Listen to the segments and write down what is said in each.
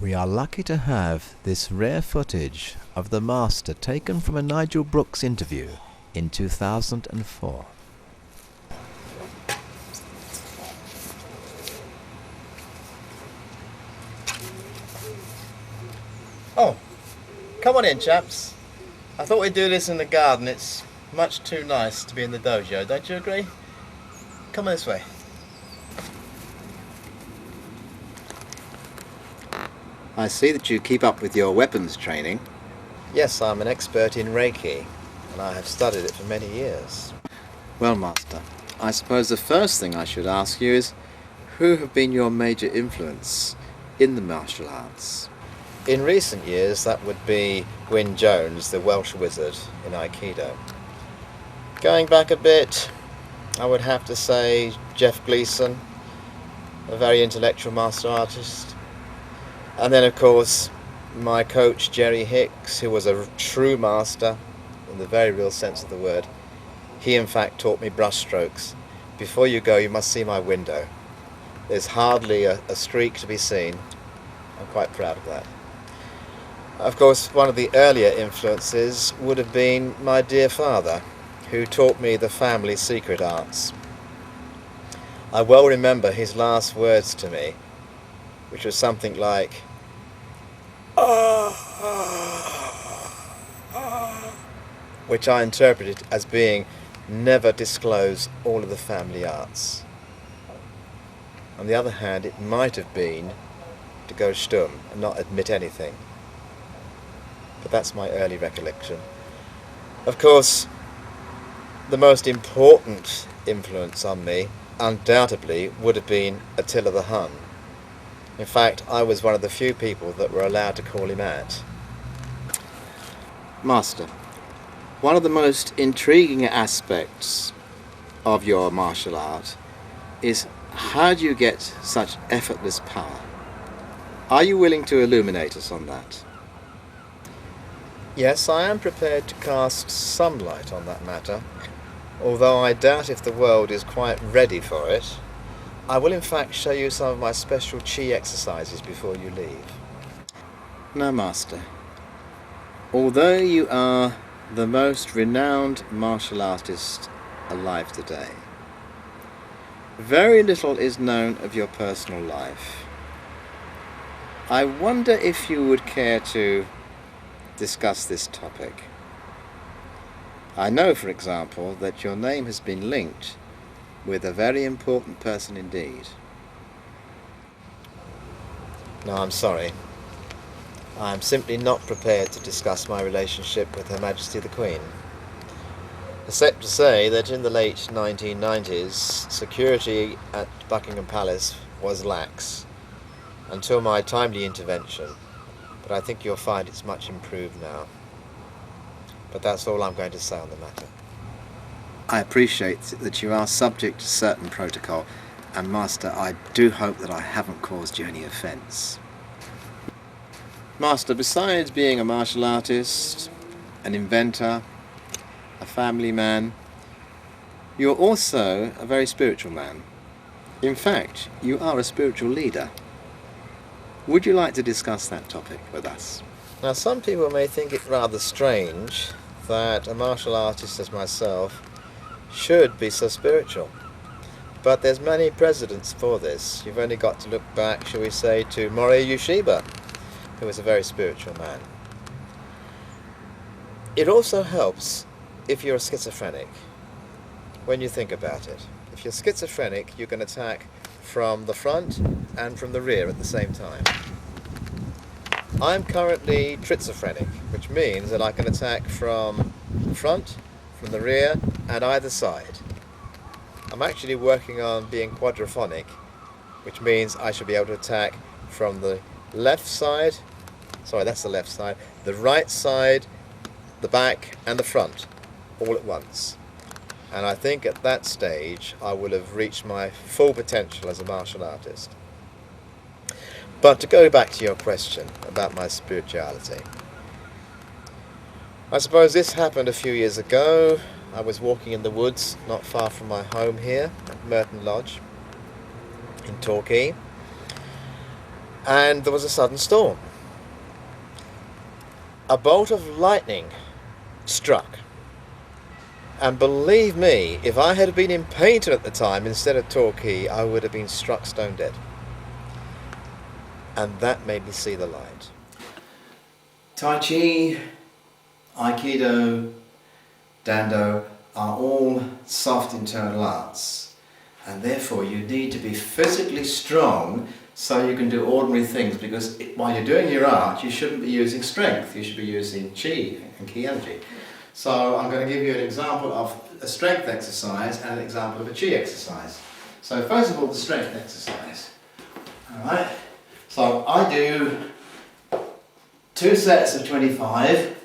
We are lucky to have this rare footage of the master taken from a Nigel Brooks interview in 2004. Oh, come on in, chaps. I thought we'd do this in the garden. It's much too nice to be in the dojo, don't you agree? Come on this way. I see that you keep up with your weapons training. Yes, I'm an expert in Reiki, and I have studied it for many years. Well, Master, I suppose the first thing I should ask you is, who have been your major influence in the martial arts? In recent years, that would be Gwyn Jones, the Welsh wizard in Aikido. Going back a bit, I would have to say Jeff Gleason, a very intellectual martial artist. And then, of course, my coach, Jerry Hicks, who was a true master in the very real sense of the word. He, in fact, taught me brushstrokes. Before you go, you must see my window. There's hardly a streak to be seen. I'm quite proud of that. Of course, one of the earlier influences would have been my dear father, who taught me the family secret arts. I well remember his last words to me, which was something like, which I interpreted as being, never disclose all of the family arts. On the other hand, it might have been to go stumm and not admit anything. But that's my early recollection. Of course, the most important influence on me, undoubtedly, would have been Attila the Hun. In fact, I was one of the few people that were allowed to call him out. Master, one of the most intriguing aspects of your martial art is how do you get such effortless power? Are you willing to illuminate us on that? Yes, I am prepared to cast some light on that matter, although I doubt if the world is quite ready for it. I will in fact show you some of my special chi exercises before you leave. Now, Master, although you are the most renowned martial artist alive today, very little is known of your personal life. I wonder if you would care to discuss this topic. I know, for example, that your name has been linked with a very important person indeed. No, I'm sorry. I am simply not prepared to discuss my relationship with Her Majesty the Queen. Except to say that in the late 1990s, security at Buckingham Palace was lax, until my timely intervention, but I think you'll find it's much improved now. But that's all I'm going to say on the matter. I appreciate that you are subject to certain protocol, and Master, I do hope that I haven't caused you any offence. Master, besides being a martial artist, an inventor, a family man, you're also a very spiritual man. In fact, you are a spiritual leader. Would you like to discuss that topic with us? Now, some people may think it rather strange that a martial artist as myself should be so spiritual. But there's many precedents for this. You've only got to look back, shall we say, to Mori Yushiba, who was a very spiritual man. It also helps if you're a schizophrenic, when you think about it. If you're schizophrenic, you can attack from the front and from the rear at the same time. I'm currently trizophrenic, which means that I can attack from the front, from the rear, and either side. I'm actually working on being quadraphonic, which means I should be able to attack from the left side, sorry, that's the left side, the right side, the back, and the front, all at once. And I think at that stage I will have reached my full potential as a martial artist. But to go back to your question about my spirituality, I suppose this happened a few years ago. I was walking in the woods not far from my home here at Merton Lodge in Torquay, and there was a sudden storm. A bolt of lightning struck. And believe me, if I had been in painter at the time instead of Torquay, I would have been struck stone dead. And that made me see the light. Tai Chi, Aikido, Dando are all soft internal arts, and therefore you need to be physically strong so you can do ordinary things, because while you're doing your art you shouldn't be using strength, you should be using chi and ki energy. So I'm going to give you an example of a strength exercise and an example of a chi exercise. So first of all, the strength exercise. Alright, so I do 2 sets of 25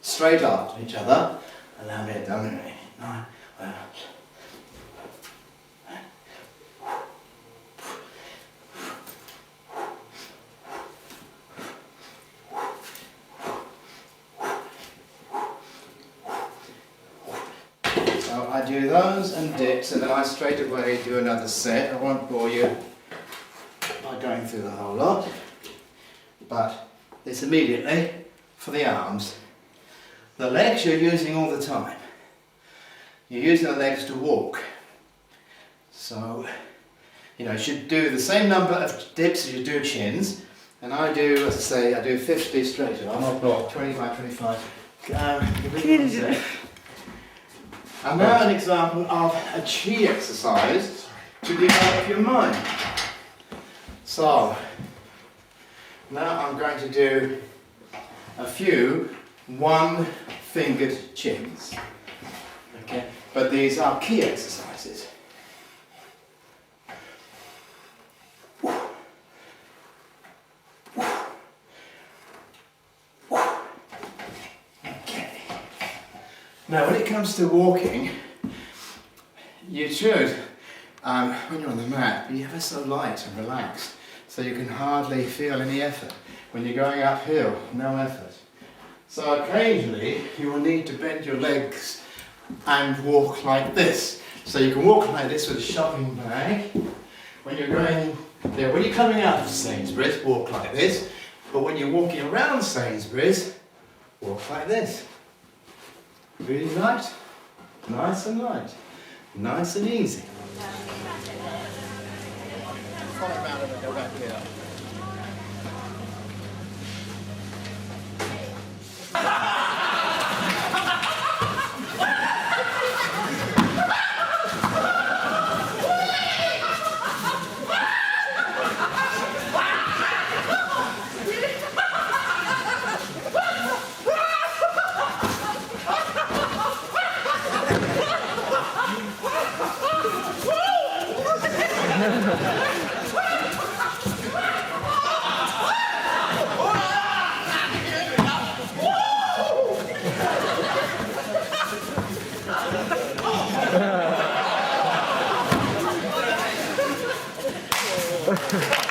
straight after each other. Allow me to do it. 9, So I do those and dips, and then I straight away do another set. I won't bore you by going through the whole lot, but it's immediately for the arms. The legs you're using all the time. You're using the legs to walk. So, you should do the same number of dips as you do chins. And I do, as I say, I do 50 straight off. 25, 25. And now an example of a chi exercise to develop your mind. So, now I'm going to do a few one-fingered chins. Okay, but these are key exercises. Okay. Now, when it comes to walking, you should, when you're on the mat, be ever so light and relaxed, so you can hardly feel any effort. When you're going uphill, no effort. So occasionally you will need to bend your legs and walk like this. So you can walk like this with a shopping bag. When you're going there, when you're coming out of Sainsbury's, walk like this. But when you're walking around Sainsbury's, walk like this. Really light, nice and light, nice and easy. Follow around and go back here. Ha ha ha.